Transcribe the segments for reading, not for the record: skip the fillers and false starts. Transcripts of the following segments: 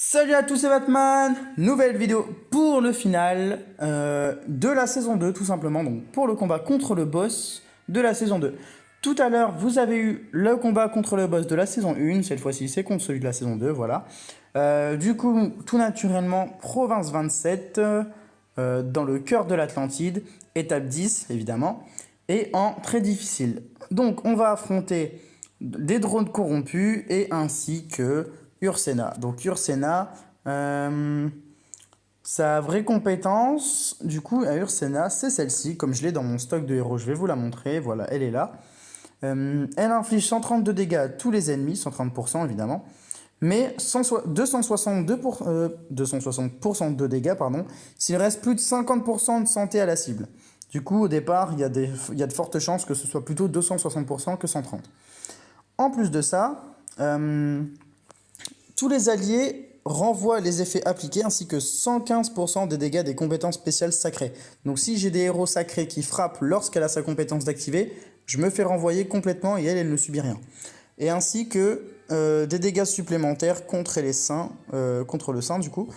Salut à tous, c'est Batman. Nouvelle vidéo pour le final de la saison 2 tout simplement, donc pour le combat contre le boss de la saison 2. Tout à l'heure, vous avez eu le combat contre le boss de la saison 1, cette fois-ci c'est contre celui de la saison 2, voilà. Du coup, tout naturellement, Province 27, dans le cœur de l'Atlantide, étape 10 évidemment, et en très difficile. Donc on va affronter des drones corrompus et ainsi que Ursena. Donc Ursena, sa vraie compétence, du coup, à Ursena, c'est celle-ci, comme je l'ai dans mon stock de héros. Je vais vous la montrer, voilà, elle est là. Elle inflige 132 dégâts à tous les ennemis, 130% évidemment, mais 260% de dégâts, pardon, s'il reste plus de 50% de santé à la cible. Du coup, au départ, il y a de fortes chances que ce soit plutôt 260% que 130. En plus de ça, tous les alliés renvoient les effets appliqués ainsi que 115% des dégâts des compétences spéciales sacrées. Donc si j'ai des héros sacrés qui frappent lorsqu'elle a sa compétence d'activer, je me fais renvoyer complètement et elle ne subit rien. Et ainsi que des dégâts supplémentaires contre le saint du coup.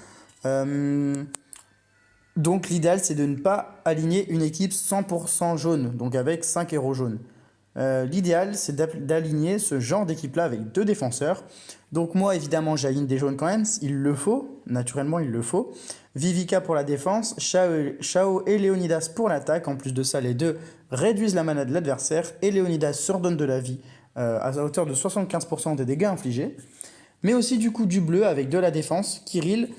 Donc l'idéal c'est de ne pas aligner une équipe 100% jaune, donc avec 5 héros jaunes. L'idéal, c'est d'aligner ce genre d'équipe-là avec 2 défenseurs. Donc moi, évidemment, j'aligne des jaunes quand même. Il le faut. Naturellement, il le faut. Vivica pour la défense. Shao et Léonidas pour l'attaque. En plus de ça, les deux réduisent la mana de l'adversaire. Et Léonidas redonne de la vie à hauteur de 75% des dégâts infligés. Mais aussi du coup du bleu avec de la défense. Kirill,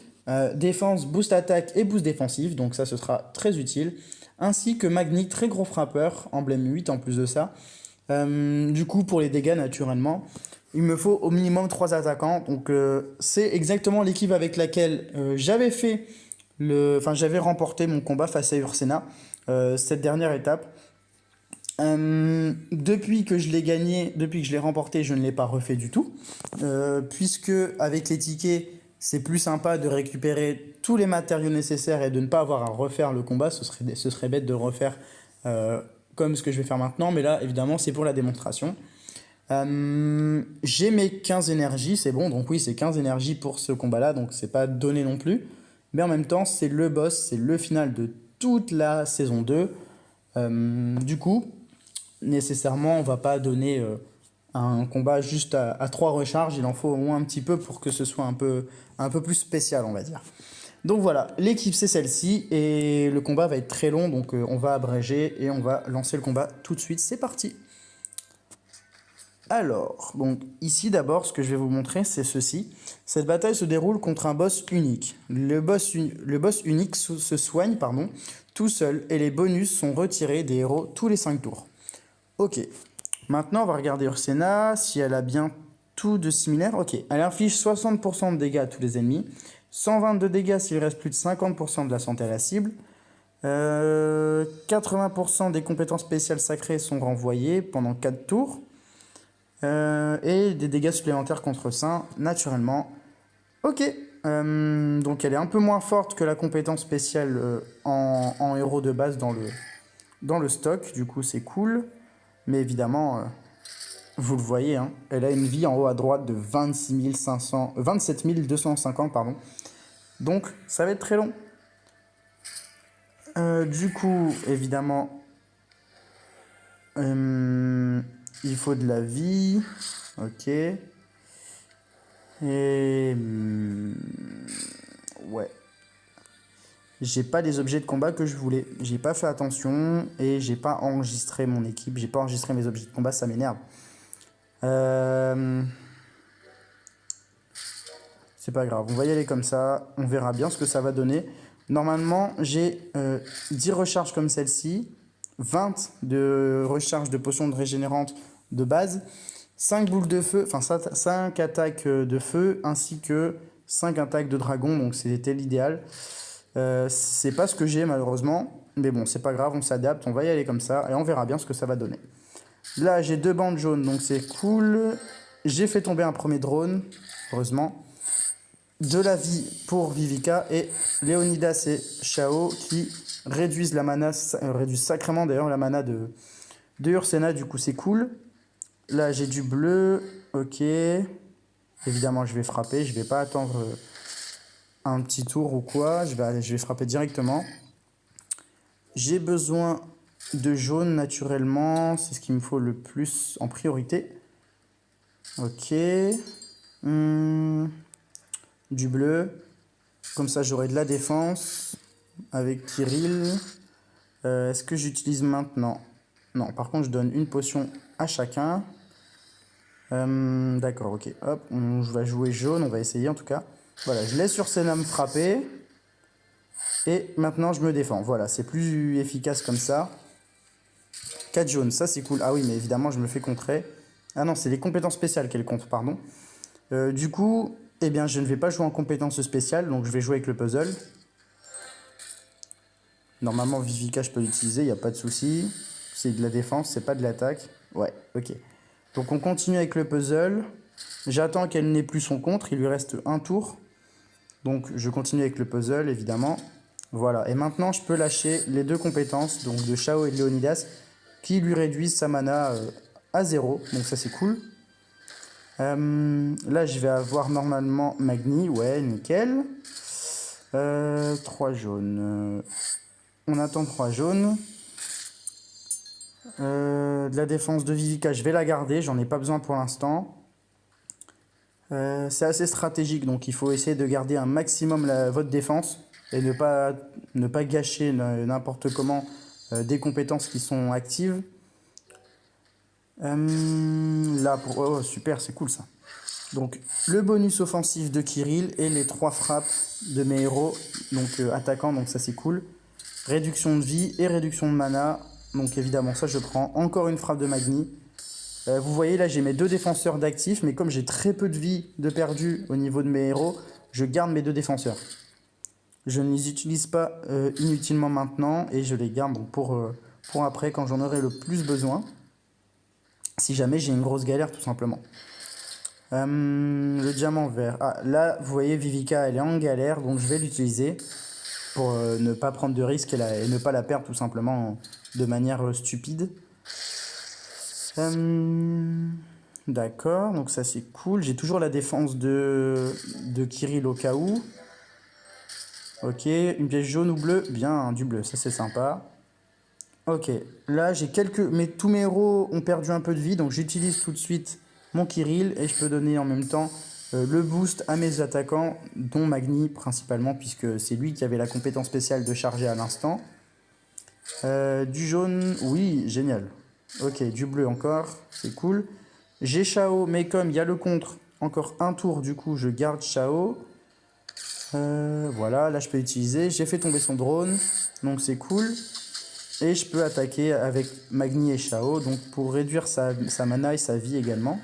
défense, boost attaque et boost défensif. Donc ça, ce sera très utile. Ainsi que Magni, très gros frappeur. Emblème 8 en plus de ça. Du coup, pour les dégâts, naturellement, il me faut au minimum 3 attaquants. Donc, c'est exactement l'équipe avec laquelle j'avais remporté mon combat face à Ursena, cette dernière étape. Depuis que je l'ai gagné, depuis que je l'ai remporté, je ne l'ai pas refait du tout. Puisque, avec les tickets, c'est plus sympa de récupérer tous les matériaux nécessaires et de ne pas avoir à refaire le combat. Ce serait bête de refaire comme ce que je vais faire maintenant, mais là, évidemment, c'est pour la démonstration. J'ai mes 15 énergies, c'est bon, donc oui, c'est 15 énergies pour ce combat-là, donc c'est pas donné non plus. Mais en même temps, c'est le boss, c'est le final de toute la saison 2. Du coup, nécessairement, on va pas donner un combat juste à 3 recharges, il en faut au moins un petit peu pour que ce soit un peu plus spécial, on va dire. Donc voilà, l'équipe c'est celle-ci et le combat va être très long, donc on va abréger et on va lancer le combat tout de suite. C'est parti. Alors, donc ici d'abord, ce que je vais vous montrer, c'est ceci. Cette bataille se déroule contre un boss unique. Le boss unique se soigne, tout seul et les bonus sont retirés des héros tous les 5 tours. Ok, maintenant on va regarder Ursena, si elle a bien tout de similaire. Ok, elle inflige 60% de dégâts à tous les ennemis. 122 dégâts s'il reste plus de 50% de la santé à la cible. 80% des compétences spéciales sacrées sont renvoyées pendant 4 tours. Et des dégâts supplémentaires contre saint, naturellement. Ok, donc elle est un peu moins forte que la compétence spéciale en héros de base dans le stock. Du coup, c'est cool. Mais évidemment, vous le voyez, hein, elle a une vie en haut à droite de 27 250, pardon. Donc, ça va être très long. Du coup, évidemment, il faut de la vie. Ok. Et... ouais. J'ai pas les objets de combat que je voulais. J'ai pas fait attention et j'ai pas enregistré mon équipe. J'ai pas enregistré mes objets de combat, ça m'énerve. C'est pas grave, on va y aller comme ça. On verra bien ce que ça va donner. Normalement, j'ai 10 recharges comme celle-ci, 20 de recharge de potions de régénérante de base, 5 boules de feu, enfin 5 attaques de feu, ainsi que 5 attaques de dragon, donc c'était l'idéal. C'est pas ce que j'ai malheureusement, mais bon, c'est pas grave, on s'adapte, on va y aller comme ça, et on verra bien ce que ça va donner. Là, j'ai 2 bandes jaunes, donc c'est cool. J'ai fait tomber un premier drone, heureusement. De la vie pour Vivica et Léonidas et Shao qui réduisent la mana, réduisent sacrément d'ailleurs la mana de Ursena, du coup c'est cool. Là j'ai du bleu, ok. Évidemment je vais frapper, je vais pas attendre un petit tour ou quoi. Je vais frapper directement. J'ai besoin de jaune naturellement. C'est ce qu'il me faut le plus en priorité. Ok. Du bleu. Comme ça, j'aurai de la défense avec Kirill. Est-ce que j'utilise maintenant? Non, par contre, je donne une potion à chacun. D'accord, ok. Hop, je vais jouer jaune, on va essayer en tout cas. Voilà, je laisse Ursena me frapper. Et maintenant, je me défends. Voilà, c'est plus efficace comme ça. 4 jaunes, ça c'est cool. Ah oui, mais évidemment, je me fais contrer. Ah non, c'est les compétences spéciales qu'elle contre, pardon. Du coup, eh bien, je ne vais pas jouer en compétences spéciales, donc je vais jouer avec le puzzle. Normalement, Vivica, je peux l'utiliser, il n'y a pas de souci. C'est de la défense, c'est pas de l'attaque. Ouais, ok. Donc on continue avec le puzzle. J'attends qu'elle n'ait plus son contre, il lui reste un tour. Donc je continue avec le puzzle, évidemment. Voilà, et maintenant je peux lâcher les deux compétences, donc de Xiao et de Léonidas, qui lui réduisent sa mana à 0. Donc ça c'est cool. Là je vais avoir normalement Magni, ouais, nickel. 3 jaunes. On attend 3 jaunes. De la défense de Vivica, je vais la garder, j'en ai pas besoin pour l'instant. C'est assez stratégique, donc il faut essayer de garder un maximum votre défense et ne pas gâcher n'importe comment des compétences qui sont actives. Là, oh, super, c'est cool ça. Donc le bonus offensif de Kirill et les 3 frappes de mes héros, donc attaquants, donc ça c'est cool. Réduction de vie et réduction de mana, donc évidemment ça je prends. Encore une frappe de Magni. Vous voyez là j'ai mes 2 défenseurs d'actifs, mais comme j'ai très peu de vie de perdu au niveau de mes héros, je garde mes 2 défenseurs. Je ne les utilise pas inutilement maintenant et je les garde pour après quand j'en aurai le plus besoin. Si jamais j'ai une grosse galère tout simplement. Le diamant vert. Ah, là vous voyez Vivica elle est en galère, donc je vais l'utiliser pour ne pas prendre de risques et ne pas la perdre tout simplement de manière stupide. D'accord, donc ça c'est cool. J'ai toujours la défense de Kirill au cas où. Ok, une pièce jaune ou bleue? Bien, du bleu, ça c'est sympa. Ok, là j'ai mais tous mes héros ont perdu un peu de vie, donc j'utilise tout de suite mon Kirill et je peux donner en même temps le boost à mes attaquants, dont Magni principalement, puisque c'est lui qui avait la compétence spéciale de charger à l'instant. Du jaune, oui, génial. Ok, du bleu encore, c'est cool. J'ai Xiao, mais comme il y a le contre, encore un tour, du coup je garde Xiao. Voilà, là je peux utiliser. J'ai fait tomber son drone, donc c'est cool. Et je peux attaquer avec Magni et Xiao, donc pour réduire sa mana et sa vie également.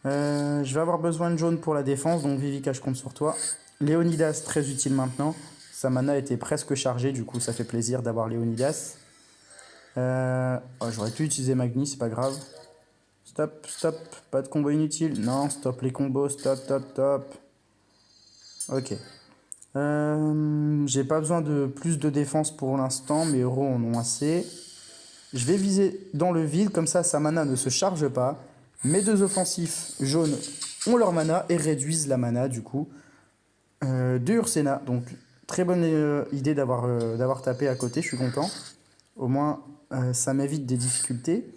Je vais avoir besoin de jaune pour la défense, donc Vivica, je compte sur toi. Léonidas, très utile maintenant. Sa mana était presque chargée, du coup ça fait plaisir d'avoir Léonidas. Oh, j'aurais pu utiliser Magni, c'est pas grave. Stop, stop, pas de combo inutile. Non, stop les combos, stop, stop, stop. Ok. J'ai pas besoin de plus de défense pour l'instant, mes héros en ont assez. Je vais viser dans le vide, comme ça sa mana ne se charge pas. Mes 2 offensifs jaunes ont leur mana et réduisent la mana du coup de Ursena. Donc très bonne idée d'avoir tapé à côté, je suis content. Au moins ça m'évite des difficultés.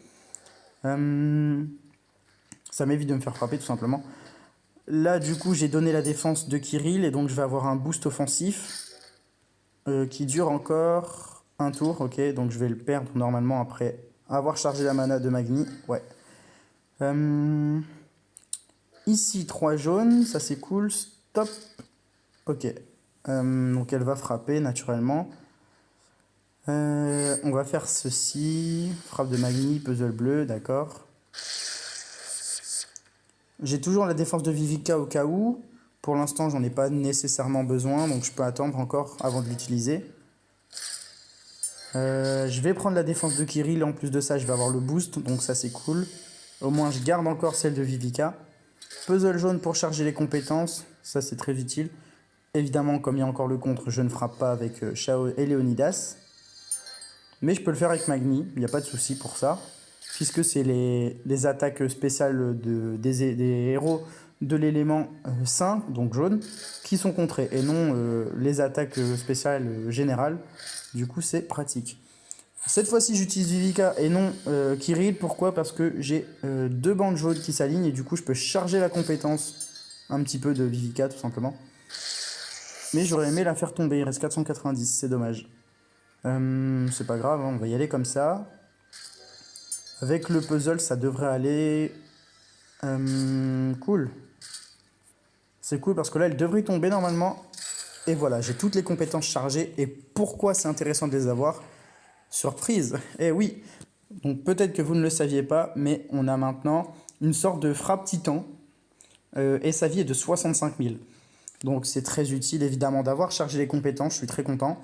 Ça m'évite de me faire frapper tout simplement. Là du coup j'ai donné la défense de Kirill et donc je vais avoir un boost offensif qui dure encore un tour. Ok, donc je vais le perdre normalement après avoir chargé la mana de Magni. Ouais. Ici 3 jaunes, ça c'est cool. Stop. Ok. Donc elle va frapper naturellement. On va faire ceci. Frappe de Magni, puzzle bleu, d'accord. J'ai toujours la défense de Vivica au cas où. Pour l'instant, j'en ai pas nécessairement besoin, donc je peux attendre encore avant de l'utiliser. Je vais prendre la défense de Kirill, en plus de ça, je vais avoir le boost, donc ça c'est cool. Au moins, je garde encore celle de Vivica. Puzzle jaune pour charger les compétences, ça c'est très utile. Évidemment, comme il y a encore le contre, je ne frappe pas avec Xiao et Léonidas. Mais je peux le faire avec Magni, il n'y a pas de souci pour ça. Puisque c'est les attaques spéciales des héros de l'élément sain, donc jaune, qui sont contrées et non les attaques spéciales générales. Du coup, c'est pratique. Cette fois-ci, j'utilise Vivica et non Kirill. Pourquoi? Parce que j'ai deux bandes jaunes qui s'alignent et du coup, je peux charger la compétence un petit peu de Vivica, tout simplement. Mais j'aurais aimé la faire tomber. Il reste 490, c'est dommage. C'est pas grave, hein, on va y aller comme ça. Avec le puzzle, ça devrait aller. Cool. C'est cool parce que là, elle devrait tomber normalement. Et voilà, j'ai toutes les compétences chargées. Et pourquoi c'est intéressant de les avoir? Surprise. Eh oui. Donc peut-être que vous ne le saviez pas, mais on a maintenant une sorte de frappe titan. Et sa vie est de 65 000. Donc c'est très utile évidemment d'avoir chargé les compétences. Je suis très content.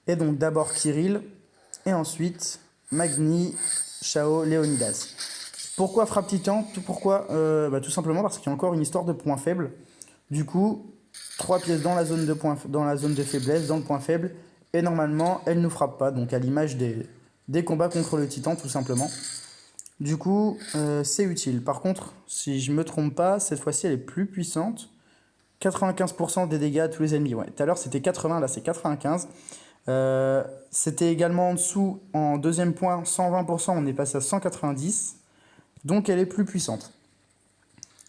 Et donc d'abord Kirill. Et ensuite Magni, Shao, Léonidas. Pourquoi frappe titan? Pourquoi tout simplement parce qu'il y a encore une histoire de point faible. Du coup, 3 pièces dans la zone de faiblesse, dans le point faible. Et normalement, elle ne nous frappe pas. Donc à l'image des combats contre le titan, tout simplement. Du coup, c'est utile. Par contre, si je ne me trompe pas, cette fois-ci, elle est plus puissante. 95% des dégâts à tous les ennemis. Ouais, tout à l'heure, c'était 80, là, c'est 95. C'était également en dessous, en deuxième point, 120%, on est passé à 190. Donc elle est plus puissante.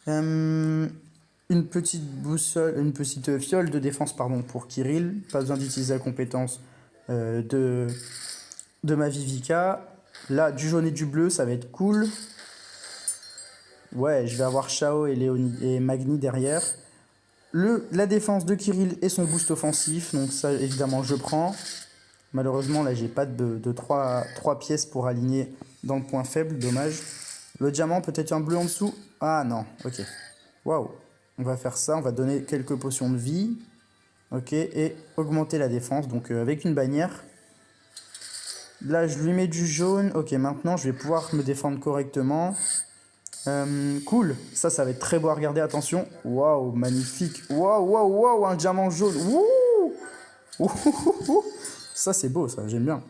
Une petite boussole, une petite fiole de défense pardon, pour Kirill. Pas besoin d'utiliser la compétence de ma Vivica. Là, du jaune et du bleu, ça va être cool. Ouais, je vais avoir Shao et Magni derrière. La défense de Kirill et son boost offensif. Donc ça, évidemment, je prends. Malheureusement, là, j'ai pas de 3 pièces pour aligner dans le point faible. Dommage. Le diamant, peut-être un bleu en dessous. Ah non, ok. Waouh. On va faire ça, on va donner quelques potions de vie. Ok, et augmenter la défense, donc avec une bannière. Là, je lui mets du jaune. Ok, maintenant, je vais pouvoir me défendre correctement. Cool, ça va être très beau à regarder, attention. Waouh, magnifique. Waouh, waouh, waouh, un diamant jaune. Wouh. Ouh. Ça, c'est beau, ça, j'aime bien.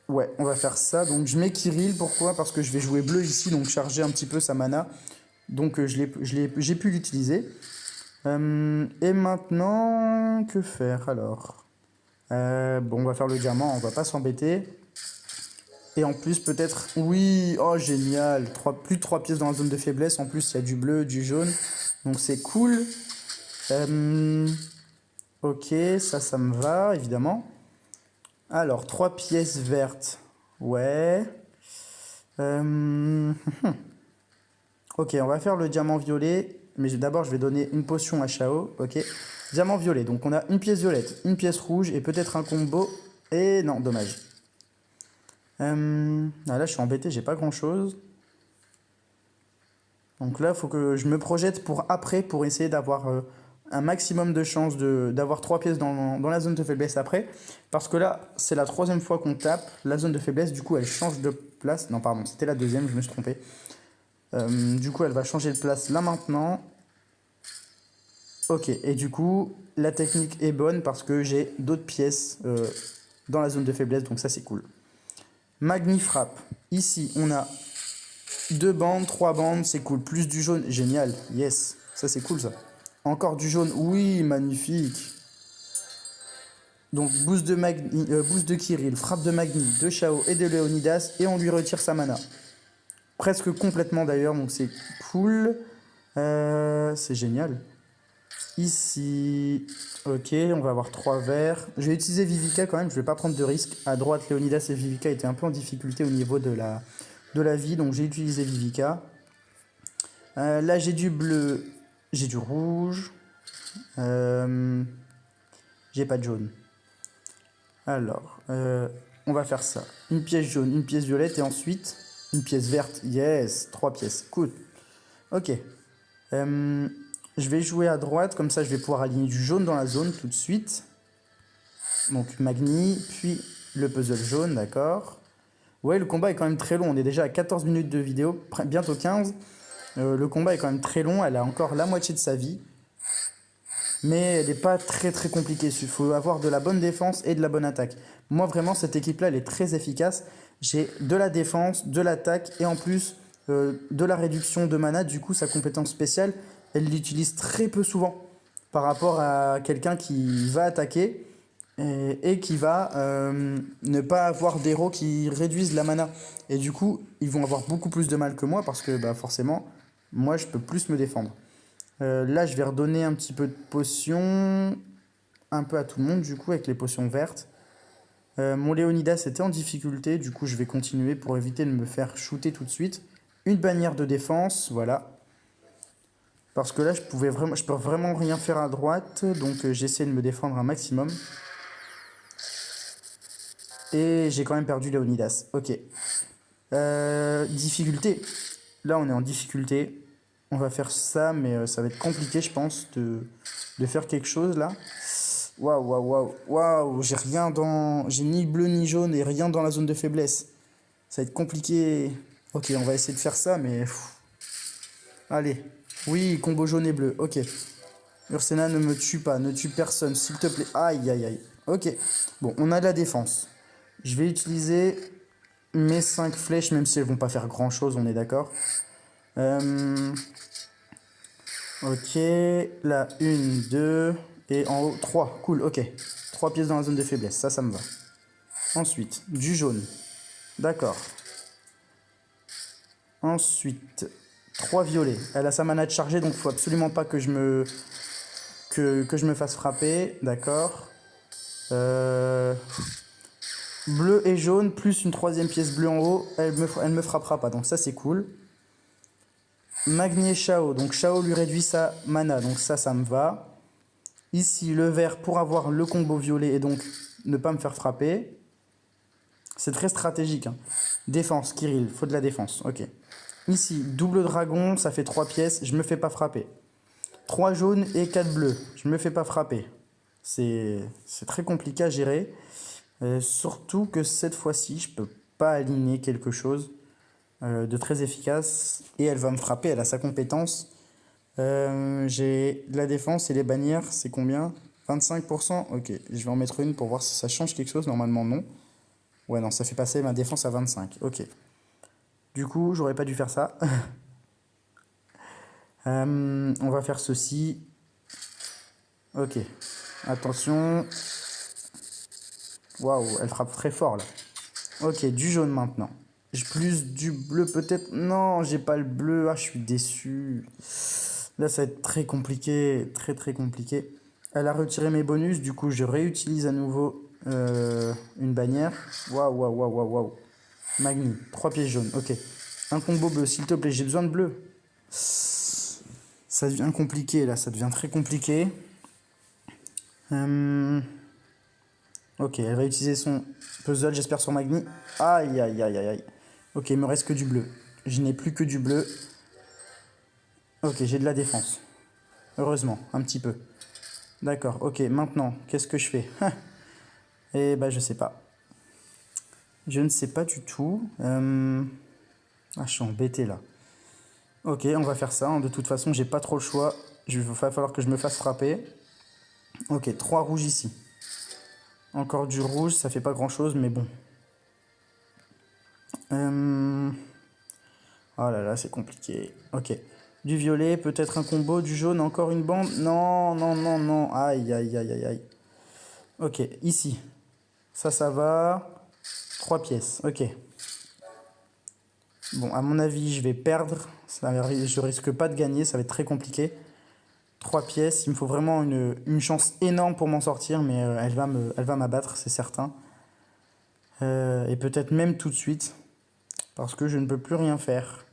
Ouais, on va faire ça. Donc je mets Kirill, pourquoi? Parce que je vais jouer bleu ici, donc charger un petit peu sa mana. Donc j'ai pu l'utiliser. Et maintenant, que faire alors? Bon, on va faire le diamant, on va pas s'embêter. Et en plus, peut-être... Oui, oh génial, plus de 3 pièces dans la zone de faiblesse. En plus, il y a du bleu, du jaune. Donc c'est cool. Ok, ça me va, évidemment. Alors, 3 pièces vertes. Ouais. Ok, on va faire le diamant violet. Mais d'abord, je vais donner une potion à Shao. Ok. Diamant violet. Donc, on a une pièce violette, une pièce rouge et peut-être un combo. Et non, dommage. Là, je suis embêté, j'ai pas grand-chose. Donc là, il faut que je me projette pour après, pour essayer d'avoir un maximum de chances d'avoir 3 pièces dans la zone de faiblesse après. Parce que là, c'est la 3e fois qu'on tape la zone de faiblesse. Du coup, elle change de place. Non, pardon, c'était la 2e, je me suis trompé. Du coup, elle va changer de place là maintenant. Ok, et du coup, la technique est bonne parce que j'ai d'autres pièces dans la zone de faiblesse. Donc ça, c'est cool. Magni frappe. Ici, on a 2 bandes, 3 bandes, c'est cool. Plus du jaune, génial. Yes, ça c'est cool ça. Encore du jaune, oui, magnifique. Donc boost de Kirill, frappe de Magni, de Shao et de Léonidas, et on lui retire sa mana. Presque complètement d'ailleurs, donc c'est cool. C'est génial. Ici, ok, on va avoir 3 verts. Je vais utiliser Vivica quand même, je vais pas prendre de risque. À droite, Léonidas et Vivica étaient un peu en difficulté au niveau de la vie, donc j'ai utilisé Vivica. Là, j'ai du bleu, j'ai du rouge. J'ai pas de jaune. Alors, on va faire ça. Une pièce jaune, une pièce violette et ensuite une pièce verte. Yes, 3 pièces. Cool. Ok. Je vais jouer à droite, comme ça je vais pouvoir aligner du jaune dans la zone tout de suite. Donc Magni, puis le puzzle jaune, d'accord. Ouais, le combat est quand même très long. On est déjà à 14 minutes de vidéo, bientôt 15. Le combat est quand même très long. Elle a encore la moitié de sa vie. Mais elle n'est pas très très compliquée. Il faut avoir de la bonne défense et de la bonne attaque. Moi, vraiment, cette équipe-là, elle est très efficace. J'ai de la défense, de l'attaque et en plus de la réduction de mana. Du coup, sa compétence spéciale, elle l'utilise très peu souvent par rapport à quelqu'un qui va attaquer et qui va ne pas avoir d'héros qui réduisent la mana. Et du coup, ils vont avoir beaucoup plus de mal que moi parce que bah, forcément, moi, je peux plus me défendre. Là, je vais redonner un petit peu de potions, un peu à tout le monde, du coup, avec les potions vertes. Mon Léonidas était en difficulté, du coup, je vais continuer pour éviter de me faire shooter tout de suite. Une bannière de défense, voilà. Parce que là, je peux vraiment rien faire à droite, donc j'essaie de me défendre un maximum. Et j'ai quand même perdu Léonidas. Ok. Difficulté. Là, on est en difficulté. On va faire ça, mais ça va être compliqué, je pense, de faire quelque chose là. Waouh, waouh, waouh, waouh, j'ai rien dans. J'ai ni bleu ni jaune et rien dans la zone de faiblesse. Ça va être compliqué. Ok, on va essayer de faire ça, mais. Allez. Oui, combo jaune et bleu. Ok. Ursena, ne me tue pas, ne tue personne, s'il te plaît. Aïe, aïe, aïe. Ok. Bon, on a de la défense. Je vais utiliser mes 5 flèches, même si elles vont pas faire grand chose, on est d'accord. Ok. Là, 1, 2. Et en haut, 3. Cool, ok. 3 pièces dans la zone de faiblesse, ça me va. Ensuite, du jaune. D'accord. Ensuite, 3 violets. Elle a sa mana de chargée, donc il faut absolument pas que je me fasse frapper. D'accord. Bleu et jaune, plus une troisième pièce bleue en haut. Elle me frappera pas, donc ça c'est cool. Magni et Shao. Donc Shao lui réduit sa mana, donc ça me va. Ici, le vert pour avoir le combo violet et donc ne pas me faire frapper. C'est très stratégique. Hein. Défense, Kirill, faut de la défense. Ok. Ici, double dragon, ça fait 3 pièces, je me fais pas frapper. 3 jaunes et 4 bleus, je me fais pas frapper. C'est très compliqué à gérer. Surtout que cette fois-ci, je peux pas aligner quelque chose de très efficace. Et elle va me frapper, elle a sa compétence. J'ai de la défense et les bannières, c'est combien? 25%. Ok, je vais en mettre une pour voir si ça change quelque chose. Normalement, non. Ouais, non, ça fait passer ma défense à 25. Ok. Du coup, j'aurais pas dû faire ça. On va faire ceci. Ok. Attention. Waouh, elle frappe très fort là. Ok, du jaune maintenant. J'ai plus du bleu peut-être. Non, j'ai pas le bleu. Ah, je suis déçu. Là, ça va être très compliqué. Très très compliqué. Elle a retiré mes bonus. Du coup, je réutilise à nouveau une bannière. Waouh, waouh, waouh, waouh, waouh. Magni. 3 pièces jaunes. Ok. Un combo bleu, s'il te plaît. J'ai besoin de bleu. Ça devient compliqué là. Ça devient très compliqué. Ok, elle va utiliser son puzzle, j'espère, sur Magni. Aïe, aïe, aïe, aïe, aïe. Ok, il me reste que du bleu. Je n'ai plus que du bleu. Ok, j'ai de la défense. Heureusement, un petit peu. D'accord, ok, maintenant, qu'est-ce que je fais? Eh ben, je sais pas. Je ne sais pas du tout. Ah, je suis embêté là. Ok, on va faire ça. Hein. De toute façon, j'ai pas trop le choix. Il va falloir que je me fasse frapper. Ok, 3 rouges ici. Encore du rouge, ça fait pas grand-chose, mais bon. Oh là là, c'est compliqué. Ok. Du violet, peut-être un combo, du jaune, encore une bande. Non, non, non, non. Aïe, aïe, aïe, aïe, aïe. Ok, ici. Ça va. 3 pièces, ok. Bon, à mon avis, je vais perdre. Je risque pas de gagner, ça va être très compliqué. 3 pièces, il me faut vraiment une chance énorme pour m'en sortir, mais elle va m'abattre, c'est certain. Et peut-être même tout de suite, parce que je ne peux plus rien faire.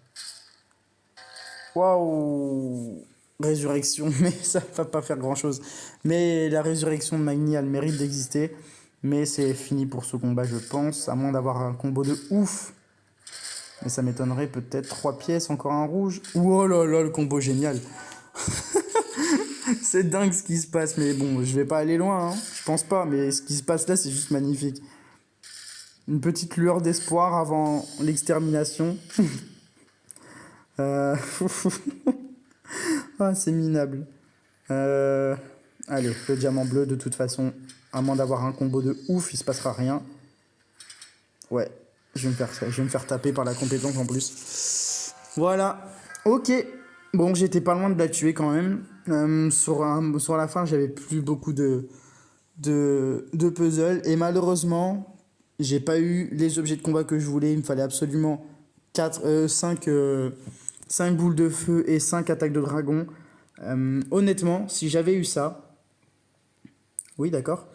Waouh! Résurrection, mais ça va pas faire grand chose. Mais la résurrection de Magni a le mérite d'exister. Mais c'est fini pour ce combat, je pense. À moins d'avoir un combo de ouf. Mais ça m'étonnerait peut-être 3 pièces, encore un rouge. Oh là là, le combo génial. C'est dingue ce qui se passe. Mais bon, je vais pas aller loin. Hein. Je pense pas. Mais ce qui se passe là, c'est juste magnifique. Une petite lueur d'espoir avant l'extermination. euh... ah, c'est minable. Allez, le diamant bleu, de toute façon, à moins d'avoir un combo de ouf, il se passera rien. Ouais, je vais me faire taper par la compétence en plus. Voilà, ok. Bon, j'étais pas loin de la tuer quand même. Sur la fin, j'avais plus beaucoup de puzzles. Et malheureusement, j'ai pas eu les objets de combat que je voulais. Il me fallait absolument 5 boules de feu et 5 attaques de dragon. Honnêtement, si j'avais eu ça... Oui, d'accord.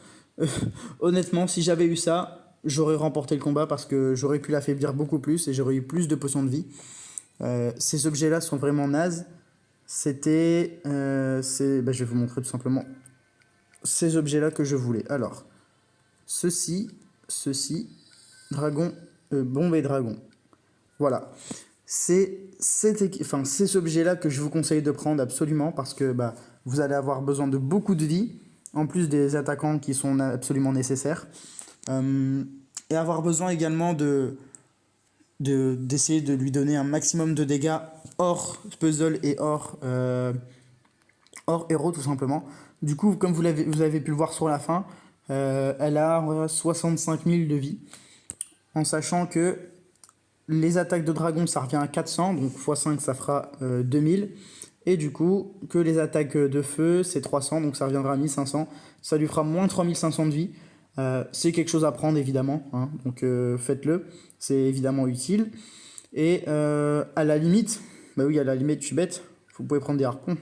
Honnêtement, si j'avais eu ça, j'aurais remporté le combat parce que j'aurais pu l'affaiblir beaucoup plus et j'aurais eu plus de potions de vie. Ces objets-là sont vraiment nazes. Je vais vous montrer tout simplement ces objets-là que je voulais. Alors, ceci, dragon, bombe et dragon. Voilà. C'est ces objets-là que je vous conseille de prendre absolument parce que vous allez avoir besoin de beaucoup de vie, en plus des attaquants qui sont absolument nécessaires. Et avoir besoin également d'essayer de lui donner un maximum de dégâts hors puzzle et hors héros tout simplement. Du coup, comme vous avez pu le voir sur la fin, elle a 65 000 de vie, en sachant que les attaques de dragon ça revient à 400, donc x 5 ça fera 2000. Et du coup, que les attaques de feu c'est 300, donc ça reviendra à 1500. Ça lui fera moins 3500 de vie. C'est quelque chose à prendre évidemment, hein, donc faites-le, c'est évidemment utile. Et à la limite, à la limite je suis bête, vous pouvez prendre des harpons.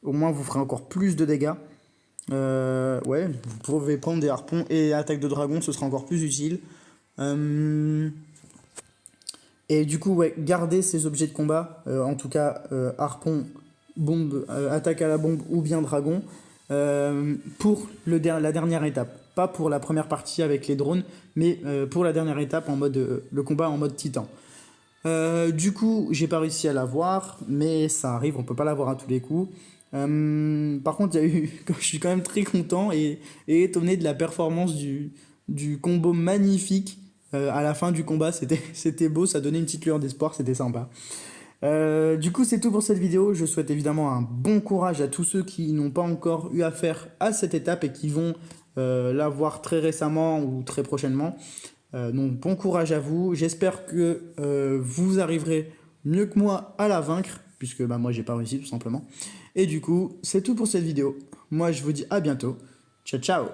Au moins vous ferez encore plus de dégâts. Ouais, vous pouvez prendre des harpons et attaque de dragon, ce sera encore plus utile. Et du coup, ouais, gardez ces objets de combat, en tout cas harpon, bombe, attaque à la bombe ou bien dragon, pour la dernière étape. Pas pour la première partie avec les drones, mais pour la dernière étape en mode le combat en mode titan. Du coup, j'ai pas réussi à l'avoir, mais ça arrive, on peut pas l'avoir à tous les coups. Par contre, je suis quand même très content et étonné de la performance du combo magnifique à la fin du combat. C'était beau, ça donnait une petite lueur d'espoir, c'était sympa. Du coup, c'est tout pour cette vidéo. Je souhaite évidemment un bon courage à tous ceux qui n'ont pas encore eu affaire à cette étape et qui vont la voir très récemment ou très prochainement. Donc bon courage à vous. J'espère que vous arriverez mieux que moi à la vaincre, puisque moi j'ai pas réussi tout simplement. Et du coup, c'est tout pour cette vidéo. Moi je vous dis à bientôt. Ciao ciao.